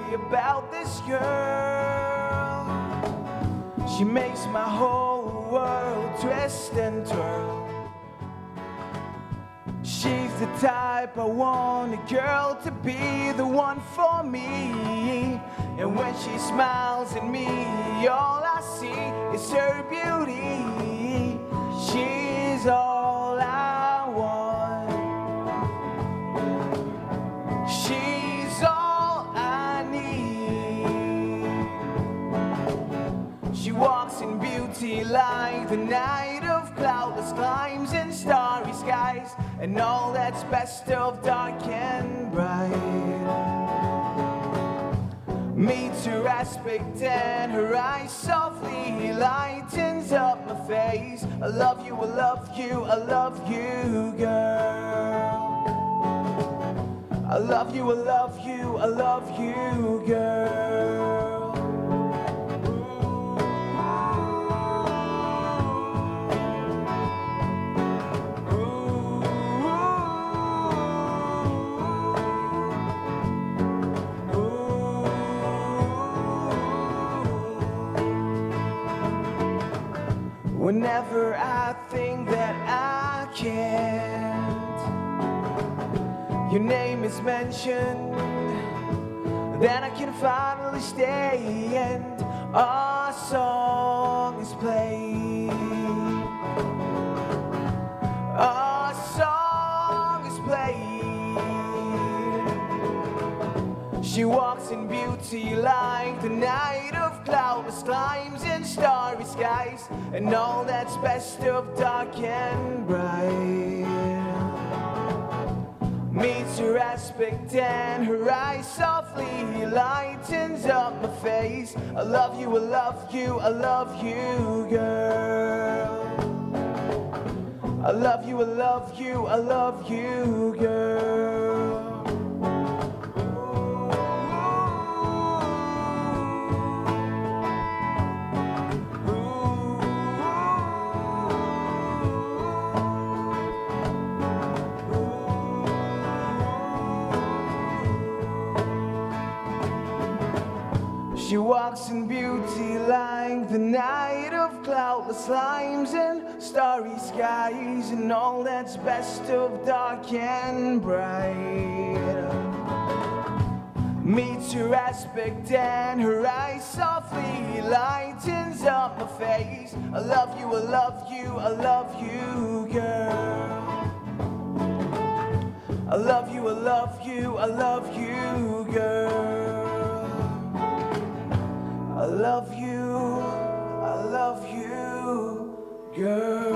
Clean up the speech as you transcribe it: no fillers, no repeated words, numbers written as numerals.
story about this girl. She makes my whole world twist and twirl. She's the type I want a girl to be, the one for me. And when she smiles at me, all I see is her beauty. She's all I want. She's all I need. She walks in beauty like the night of cloudless climes and starry skies, and all that's best of dark and bright. Meets her aspect and her eyes softly lightens up my face. I love you, I love you, I love you, girl. I love you, I love you, I love you, girl. Whenever I think that I can't, your name is mentioned, then I can finally stay and our song is played. Our song is played. She walks in beauty like the night of cloudless climes and starry skies, and all that's best of dark and bright. Meets her aspect and her eyes softly lightens up my face. I love you, I love you, I love you, girl. I love you, I love you, I love you, girl. She walks in beauty like the night of cloudless limes and starry skies, and all that's best of dark and bright. Meets her aspect and her eyes softly lightens up my face. I love you, I love you, I love you, girl. I love you, I love you, I love you, girl. I love you, girl.